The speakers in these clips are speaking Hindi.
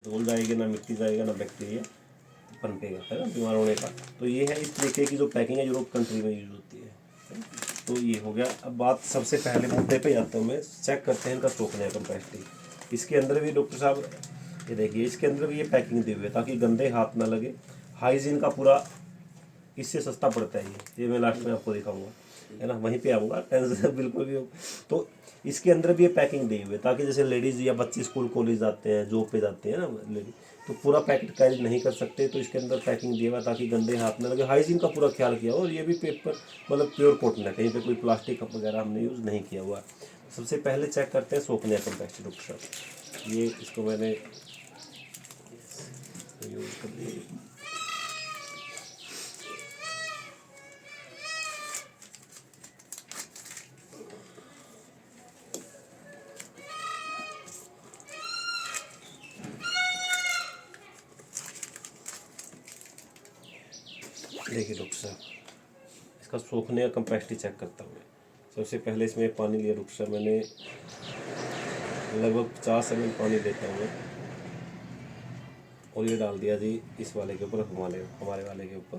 धूल जाएगी, ना मिट्टी जाएगा, ना बैक्टीरिया पनपेगा, है ना, बीमार होने का। तो ये है इस तरीके की जो पैकिंग है यूरोप कंट्री में यूज होती है। तो ये हो गया। अब बात सबसे पहले मुद्दे पे जाता हूँ मैं, चेक करते हैं इनका सोखने का कैपेसिटी। इसके अंदर भी डॉक्टर साहब ये देखिए, इसके अंदर भी ये पैकिंग दी हुई है ताकि गंदे हाथ ना लगे। हाइजीन का पूरा, इससे सस्ता पड़ता है ये मैं लास्ट में आपको दिखाऊंगा, है ना, वहीं पे आऊँगा, टेंशन बिल्कुल भी। तो इसके अंदर भी ये पैकिंग दी हुई है ताकि जैसे लेडीज़ या बच्चे स्कूल कॉलेज जाते हैं, जॉब पे जाते हैं ना लेडीज, तो पूरा पैकेट कैरी नहीं कर सकते, तो इसके अंदर पैकिंग दिया हुआ ताकि गंदे हाथ ना लगे। हाइजीन का पूरा ख्याल किया हुआ, और ये भी पेपर मतलब प्योर कॉटन है, कहीं पे कोई प्लास्टिक कप वगैरह हमने यूज़ नहीं किया हुआ। सबसे पहले चेक करते हैं सोखने का कैपेसिटी डॉक्टर साहब। ये इसको मैंने यूज़ कर लिया। देखिए डॉक्टर साहब, इसका सूखने का कैपेसिटी चेक करता हूँ मैं। सबसे पहले इसमें पानी लिया डॉक्टर साहब मैंने, लगभग 50 ml पानी देता हूँ मैं, और ये डाल दिया जी इस वाले के ऊपर, हमारे वाले के ऊपर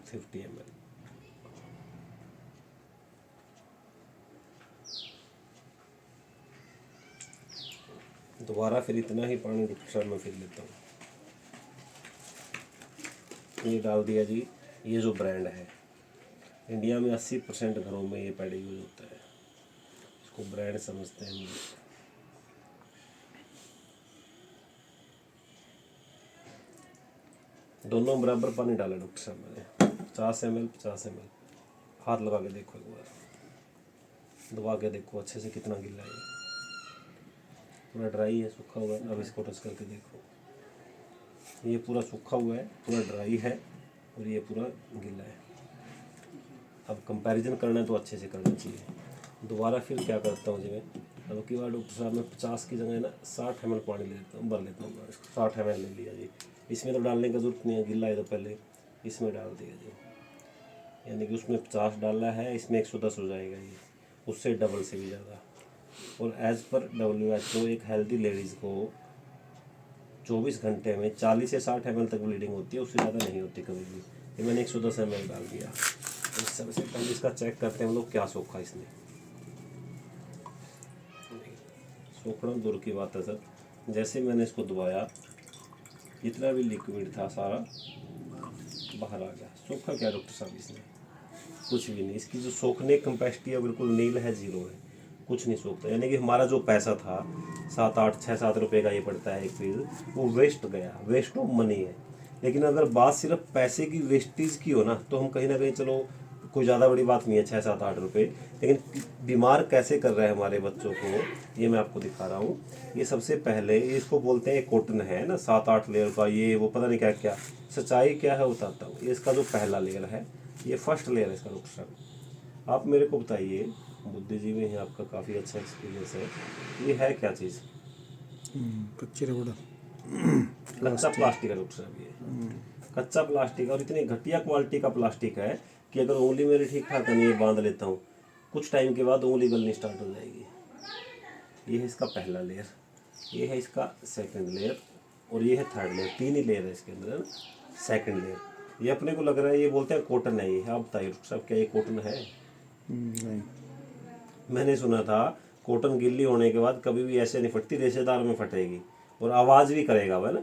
50 ml। दोबारा फिर इतना ही पानी डॉक्टर साहब मैं फिर लेता हूँ। ये डाल दिया जी, ये जो ब्रांड है, इंडिया में 80% घरों में ये पैड यूज होता है, इसको ब्रांड समझते हैं हम लोग। दोनों बराबर पानी डाला डॉक्टर साहब मैंने, 50 ml 50 ml। हाथ लगा के देखो एक बार, दबा के देखो अच्छे से कितना गिला है। पूरा ड्राई है, सूखा हुआ है। अब इसको टच करके देखो, ये पूरा सूखा हुआ है, पूरा ड्राई है, और ये पूरा गिला है। अब कंपैरिजन करना है तो अच्छे से करना चाहिए। दोबारा फिर क्या करता हूँ जी मैं, अब की बार डॉक्टर साहब मैं 50 की जगह ना 60 ml पानी ले लेता हूँ, भर लेता हूँ। 60 ml ले लिया जी। इसमें तो डालने की जरूरत नहीं है, गिला है तो पहले इसमें डाल दिया जी। यानी कि उसमें 50 डाला है, इसमें 110 हो जाएगा ये, उससे डबल से भी ज़्यादा। और एज़ पर WHO एक हेल्दी लेडीज़ को 24 घंटे में 40 से 60 ml तक ब्लीडिंग होती है, उससे ज़्यादा नहीं होती कभी भी। ये मैंने 110 ml डाल दिया। तो सबसे पहले इसका चेक करते हैं हम लोग क्या सोखा इसने। सोखना दूर की बात है सर, जैसे मैंने इसको दबाया, जितना भी लिक्विड था सारा बाहर आ गया। सोखा क्या डॉक्टर साहब इसने? कुछ भी नहीं। इसकी जो सोखने की कैपेसिटी है बिल्कुल नील है, जीरो है, कुछ नहीं सोखता। यानी कि हमारा जो पैसा था 7 रुपये का ये पड़ता है एक पीस, वो वेस्ट गया, वेस्ट ऑफ मनी है। लेकिन अगर बात सिर्फ पैसे की वेस्टेज की हो ना, तो हम कहीं ना कहीं चलो कोई ज़्यादा बड़ी बात नहीं है 6 7 8 रुपये। लेकिन बीमार कैसे कर रहा है हमारे बच्चों को, ये मैं आपको दिखा रहा हूँ। ये सबसे पहले इसको बोलते हैं कॉटन है ना, 7 8 लेयर का, ये वो पता नहीं क्या क्या। सच्चाई क्या है बताता हूँ। ये इसका जो पहला लेयर है, ये फर्स्ट लेयर है इसका डॉक्टर साहब। आप मेरे को बताइए, बुद्धिजीवी हैं, आपका काफ़ी अच्छा एक्सपीरियंस है, ये है क्या चीज़? कच्ची रबड़, कच्चा प्लास्टिक है डॉक्टर साहब ये, कच्चा प्लास्टिक। और इतनी घटिया क्वालिटी का प्लास्टिक है कि अगर उंगली मेरी ठीक ठाक नहीं है, बांध लेता हूँ, कुछ टाइम के बाद उंगली गलनी स्टार्ट हो जाएगी। ये है इसका पहला लेयर, ये है इसका सेकंड लेयर, और ये है थर्ड लेयर। 3 ही लेयर है इसके अंदर, है ना। सेकंड लेयर ये अपने को लग रहा है, ये बोलते हैं कॉटन है ये। आप बताइए डॉक्टर साहब, क्या ये कॉटन है? नहीं। मैंने सुना था कॉटन गिल्ली होने के बाद कभी भी ऐसे नहीं फटती, रेशेदार में फटेगी और आवाज़ भी करेगा वह ना।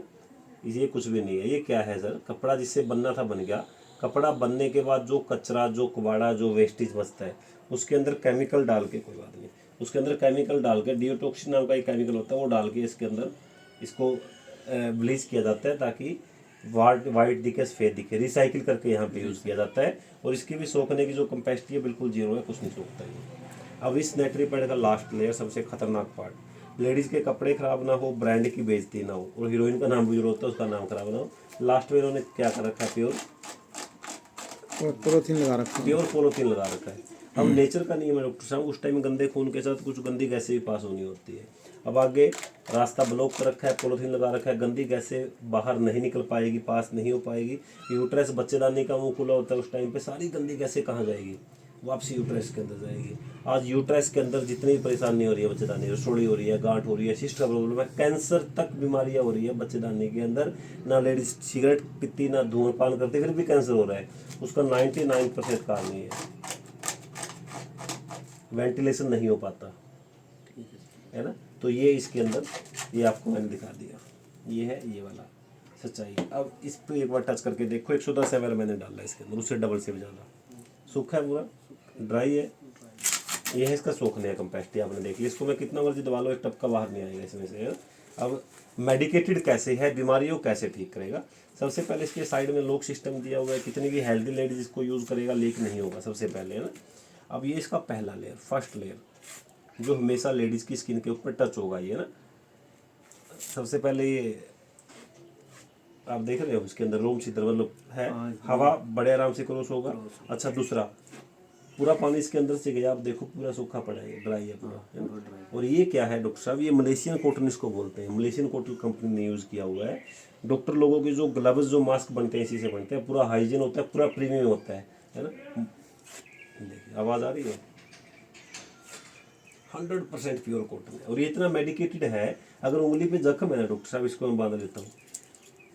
ये कुछ भी नहीं है। ये क्या है सर? कपड़ा जिससे बनना था बन गया। कपड़ा बनने के बाद जो कचरा, जो कबाड़ा, जो वेस्टेज बचता है, उसके अंदर केमिकल डाल के, कोई बात नहीं, उसके अंदर केमिकल डाल के, डिओटॉक्सिन नाम का एक केमिकल होता है, वो डाल के इसके अंदर इसको ब्लीच किया जाता है ताकि वाइट दिखे, सफ़ेद दिखे। रिसाइकिल करके यहाँ पे यूज़ किया जाता है। और इसकी भी सोखने की जो कैपेसिटी है बिल्कुल जीरो है, कुछ नहीं सोखता ये। अब इस नेटरी पैड का लास्ट लेयर सबसे खतरनाक पार्ट, लेडीज़ के कपड़े खराब ना हो, ब्रांड की बेइज्जती ना हो, और हीरोइन का नाम भी जरूर होता है, उसका नाम खराब ना हो। लास्ट में इन्होंने क्या कर रखा है? पॉलीथीन लगा रखा है, प्योर पॉलीथीन लगा रखा है। अब नेचर का नियम है डॉक्टर साहब, उस टाइम गंदे खून के साथ कुछ गंदी गैसें भी पास होनी होती है। अब आगे रास्ता ब्लॉक कर रखा है, पॉलीथीन लगा रखा है, गंदी गैसें बाहर नहीं निकल पाएगी, पास नहीं हो पाएगी। यूट्रस बच्चेदानी का मुंह खुला होता है, उस टाइम पे सारी गंदी गैसें कहाँ जाएगी? वापसी यूट्रस के अंदर जाएगी। आज यूट्रस के अंदर जितनी परेशानी हो रही है बच्चेदानी, रसोड़ी हो रही है, गांठ हो रही है, सिस्ट का प्रॉब्लम है, कैंसर तक बीमारियां हो रही है बच्चेदानी के अंदर। ना लेडीज सिगरेट पीती, ना धूम्रपान करती, फिर भी कैंसर हो रहा है। उसका 99% कारण ये है, वेंटिलेशन नहीं हो पाता है ना। तो ये इसके अंदर, ये आपको मैंने दिखा दिया, ये है ये वाला सच्चाई। अब इस पे एक बार टच करके देखो, 110 ml मैंने डाला इसके अंदर, उससे डबल से भी ज़्यादा। सूखा है पूरा, ड्राई है। ये है इसका सोखने का कैपेसिटी, आपने देख लिया। इसको मैं कितना मर्जी दबा लो, एक टपका बाहर नहीं आएगा इसमें से। अब मेडिकेटेड कैसे है, बीमारियों कैसे ठीक करेगा। सबसे पहले इसके साइड में लॉक सिस्टम दिया हुआ है, कितनी भी हेल्दी लेडीज इसको यूज़ करेगा लीक नहीं होगा सबसे पहले, है ना। अब ये इसका पहला लेयर, फर्स्ट लेयर, जो हमेशा लेडीज़ की स्किन के ऊपर टच होगा ये ना। सबसे पहले ये आप देख रहे हो, इसके अंदर रोम छिद्र मतलब है, हवा बड़े आराम से क्रॉस होगा। अच्छा, दूसरा पूरा पानी इसके अंदर से गया, आप देखो पूरा सूखा पड़ा है, ड्राई है पूरा, है ना? और ये क्या है डॉक्टर साहब, ये मलेशियन कॉटन इसको बोलते हैं। मलेशियन कॉटन कंपनी ने यूज़ किया हुआ है। डॉक्टर लोगों के जो ग्लव्स, जो मास्क बनते हैं इसी से बनते हैं। पूरा हाइजीन होता है, पूरा प्रीमियम होता है ना। देखिए आवाज़ आ रही है, 100% प्योर कॉटन है। और ये इतना मेडिकेटेड है, अगर उंगली पे जख्म है ना डॉक्टर साहब, इसको मैं बांध लेता हूँ,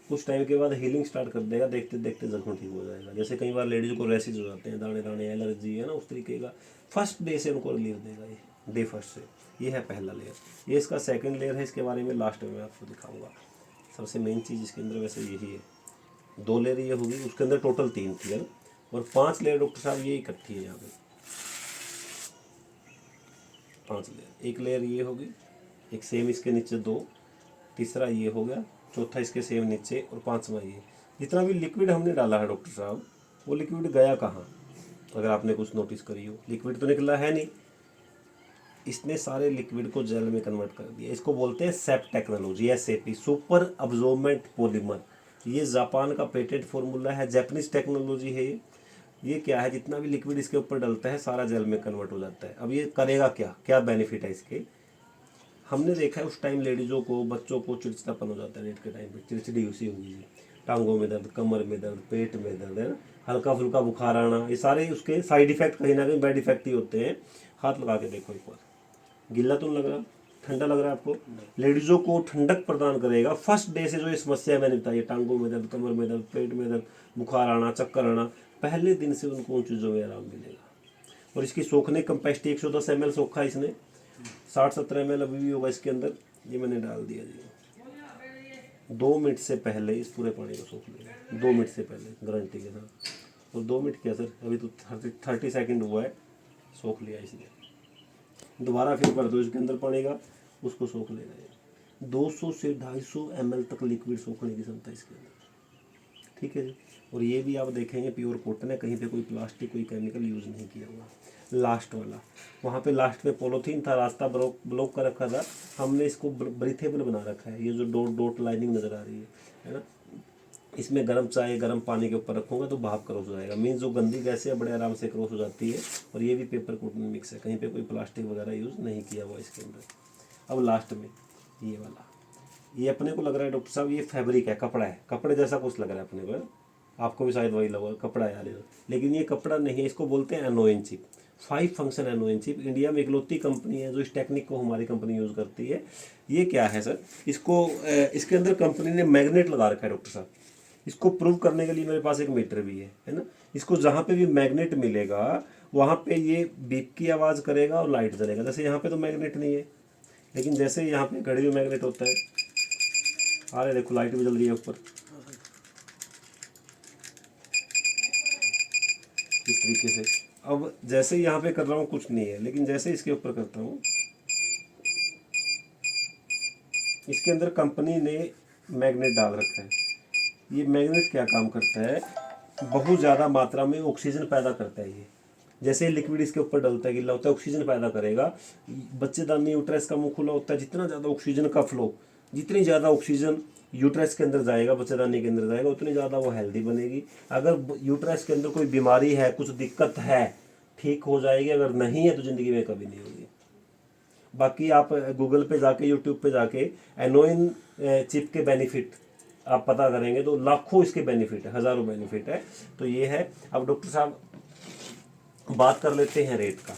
कुछ टाइम के बाद हीलिंग स्टार्ट कर देगा, देखते देखते जख्म ठीक हो जाएगा। जैसे कई बार लेडीज को रैसेज हो जाते हैं, दाने दाने, एलर्जी है ना, उस तरीके का फर्स्ट डे से उनको रिलीफ देगा ये, डे फर्स्ट से। ये है पहला लेयर। ये इसका सेकंड लेयर है, इसके बारे में लास्ट में मैं आपको दिखाऊंगा। सबसे मेन चीज़ इसके अंदर वैसे यही है। 2 लेयर ये होगी, उसके अंदर टोटल 3 थी, है, और 5 लेयर डॉक्टर साहब ये इकट्ठी है यहाँ पे। 5 लेयर, एक लेयर ये होगी, एक सेम इसके नीचे 2, तीसरा ये हो गया, चौथा इसके सेम नीचे, और 5वां ये। जितना भी लिक्विड हमने डाला है डॉक्टर साहब, वो लिक्विड गया कहाँ, अगर आपने कुछ नोटिस करी हो। लिक्विड तो निकला है नहीं, इसने सारे लिक्विड को जेल में कन्वर्ट कर दिया। इसको बोलते हैं SAP technology, SAP, super absorbent polymer. ये जापान का पेटेंट फॉर्मूला है, जापानीज टेक्नोलॉजी है ये क्या है, जितना भी लिक्विड इसके ऊपर डलता है सारा जेल में कन्वर्ट हो जाता है। अब ये करेगा क्या, क्या बेनिफिट है इसके। हमने देखा है उस टाइम लेडीज़ों को, बच्चों को चिड़चिड़ापन हो जाता है नेट के टाइम पे, चिड़चिड़ी उसी होगी, टांगों में दर्द, कमर में दर्द, पेट में दर्द, है ना, हल्का फुल्का बुखार आना, ये सारे उसके साइड इफेक्ट कहीं ना कहीं बैड इफेक्ट ही होते हैं। हाथ लगा के देखो एक बार, गिल्ला तो नहीं लग रहा, ठंडा लग रहा है आपको। लेडीज़ों को ठंडक प्रदान करेगा। फर्स्ट डे से जो ये समस्या मैंने बताई, टांगों में दर्द, कमर में दर्द, पेट में दर्द, बुखार आना, चक्कर आना, पहले दिन से उनको उन चीज़ों में आराम मिलेगा। और इसकी सोखने कैपेसिटी 110 ml सोखा इसने, 60-70 ml अभी भी होगा इसके अंदर। ये मैंने डाल दिया जी। 2 मिनट से पहले इस पूरे पानी को सोख लेगा, 2 मिनट से पहले गारंटी के साथ। और 2 मिनट क्या सर, अभी तो 30 सेकेंड हुआ है, सोख लिया इसने। दोबारा फिर भर दो इसके अंदर पानी का, उसको सोख लेगा ये। 200 से 250 ml तक लिक्विड सोखने की क्षमता इसके अंदर, ठीक है जी। और ये भी आप देखेंगे प्योर कॉटन है, कहीं पे कोई प्लास्टिक, कोई केमिकल यूज़ नहीं किया हुआ। लास्ट वाला, वहाँ पे लास्ट में पॉलीथीन था, रास्ता ब्लॉक कर रखा था, हमने इसको ब्रीथेबल बना रखा है। ये जो डॉट डॉट लाइनिंग नज़र आ रही है ना, इसमें गर्म चाय, गर्म पानी के ऊपर रखूँगा तो भाप क्रॉस हो जाएगा, मीन्स जो गंदी गैसें बड़े आराम से क्रॉस हो जाती है। और ये भी पेपर कॉटन मिक्स है, कहीं पे कोई प्लास्टिक वगैरह यूज़ नहीं किया हुआ इसके अंदर। अब लास्ट में ये वाला, ये अपने को लग रहा है डॉक्टर साहब ये फैब्रिक है, कपड़ा है, कपड़े जैसा कुछ लग रहा है अपने को, आपको भी शायद वही लगा, कपड़ा है यार ये, लेकिन ये कपड़ा नहीं है। इसको बोलते हैं एनोइन चिप, 5 फंक्शन एनोइन चिप। इंडिया में इकलौती कंपनी है जो इस टेक्निक को हमारी कंपनी यूज़ करती है। ये क्या है सर, इसको इसके अंदर कंपनी ने मैग्नेट लगा रखा है डॉक्टर साहब। इसको प्रूव करने के लिए मेरे पास एक मीटर भी है ना। इसको जहाँ पे भी मैग्नेट मिलेगा वहाँ पे ये बीप की आवाज़ करेगा और लाइट जलेगा। जैसे यहाँ पे तो मैग्नेट नहीं है, लेकिन जैसे यहाँ पे घड़ी में मैग्नेट होता है, अरे देखो लाइट भी जल रही है ऊपर, इस तरीके से। अब जैसे यहाँ पे कर रहा हूँ कुछ नहीं है, लेकिन जैसे इसके ऊपर करता हूँ, इसके अंदर कंपनी ने मैग्नेट डाल रखा है। ये मैग्नेट क्या काम करता है, बहुत ज़्यादा मात्रा में ऑक्सीजन पैदा करता है ये। जैसे लिक्विड इसके ऊपर डलता है, गिल्ला होता है, ऑक्सीजन पैदा करेगा। बच्चेदानी यूट्रस का मुंह खुला होता है, जितना ज़्यादा ऑक्सीजन का फ्लो, जितनी ज़्यादा ऑक्सीजन यूट्रस के अंदर जाएगा, बच्चेदानी के अंदर जाएगा, उतनी ज़्यादा वो हेल्दी बनेगी। अगर यूट्रस के अंदर कोई बीमारी है, कुछ दिक्कत है, ठीक हो जाएगी। अगर नहीं है तो ज़िंदगी में कभी नहीं होगी। बाकी आप गूगल पे जाके, यूट्यूब पे जाके एनोइन चिप के बेनिफिट आप पता करेंगे तो लाखों इसके बेनिफिट है, हज़ारों बेनिफिट है। तो ये है। अब डॉक्टर साहब बात कर लेते हैं रेट का।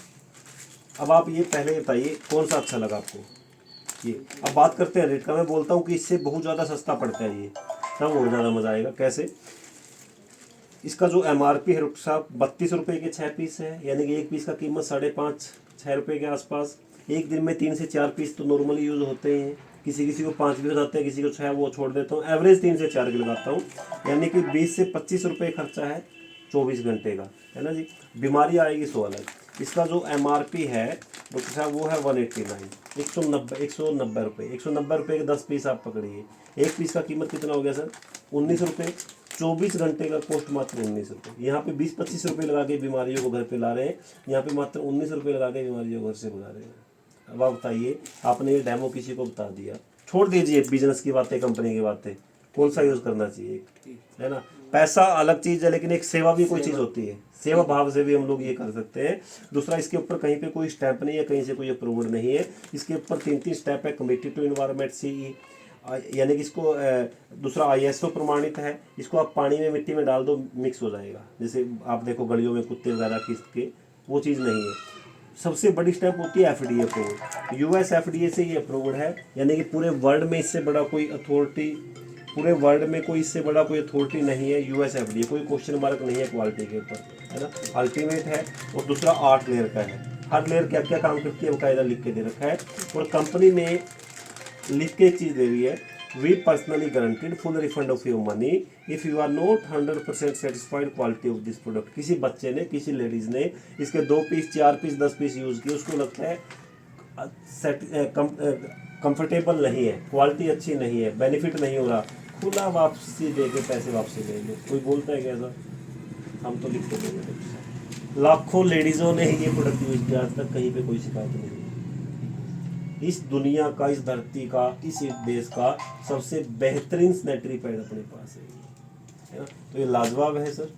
अब आप ये पहले बताइए कौन सा अच्छा लगा आपको ये। अब बात करते हैं रेट का। मैं बोलता हूँ कि इससे बहुत ज़्यादा सस्ता पड़ता है ये, तब और ज़्यादा मज़ा आएगा। कैसे? इसका जो MRP है डॉक्टर साहब 32 रुपये के 6 पीस है, यानी कि एक पीस का कीमत 5.5-6 रुपये के आसपास। एक दिन में 3 से 4 पीस तो नॉर्मली यूज़ होते ही हैं। किसी किसी को 5 भी हो जाते हैं, किसी को 6, वो छोड़ देता हूँ। एवरेज 3 से 4 की लगाता हूँ, यानी कि 20 से 25 रुपये खर्चा है 24 घंटे का, है ना जी। बीमारी आएगी सो अलग। इसका जो MRP है डॉक्टर साहब वो है 189, 190 रुपये। 190 रुपये के 10 पीस आप पकड़िए। एक पीस का कीमत कितना हो गया सर? 19 रुपये। 24 घंटे का कॉस्ट मात्र 19 रुपये। यहाँ पे 20-25 रुपये लगा के बीमारियों को घर पे ला रहे हैं, यहाँ पे मात्र 19 रुपये लगा के बीमारियों को घर से भगा रहे हैं। अब आप बताइए, आपने ये डेमो किसी को बता दिया, छोड़ दीजिए बिजनेस की बातें, कंपनी की बातें, कौन सा यूज़ करना चाहिए, है ना। पैसा अलग चीज़ है, लेकिन एक सेवा भी कोई चीज़ होती है। सेवा भाव से भी हम लोग ये कर सकते हैं। दूसरा, इसके ऊपर कहीं पे कोई स्टैंप नहीं है, कहीं से कोई अप्रूवल नहीं है। इसके ऊपर 3 स्टेप है। कमिटेड टू एनवायरमेंट CE, यानी कि इसको दूसरा ISO प्रमाणित है। इसको आप पानी में, मिट्टी में डाल दो, मिक्स हो जाएगा। जैसे आप देखो गलियों में कुत्ते वगैरह खींचते, वो चीज़ नहीं है। सबसे बड़ी स्टेप होती है FDA अप्रूवल। US FDA से ये अप्रूवल है, यानी कि पूरे वर्ल्ड में इससे बड़ा कोई अथॉरिटी, पूरे वर्ल्ड में कोई इससे बड़ा कोई अथॉरिटी नहीं है। US FDA, कोई क्वेश्चन मार्क नहीं है क्वालिटी के ऊपर, है ना। अल्टीमेट है। और दूसरा 8 लेयर का है। हर लेयर क्या क्या काम करती है बाकायदा लिख के दे रखा है। और कंपनी ने लिख के एक चीज़ दे रही है, we personally guaranteed full refund of your money if you are not 100% satisfied quality of this product. किसी बच्चे ने, किसी लेडीज़ ने इसके 2 पीस, 4 पीस, 10 पीस यूज़ किए, उसको लगता है कंफर्टेबल नहीं है, क्वालिटी अच्छी नहीं है, बेनिफिट नहीं हो रहा, खुला वापसी दे के पैसे वापसी ले लो। कोई बोलता है क्या ऐसा? हम तो लिख के देंगे। लाखों लेडीज़ों ने ये प्रोडक्ट यूज़ किया, आज तक कहीं पे कोई शिकायत नहीं है। इस दुनिया का, इस धरती का, इस देश का सबसे बेहतरीन सैनिटरी पैड अपने पास है ना। तो ये लाजवाब है सर।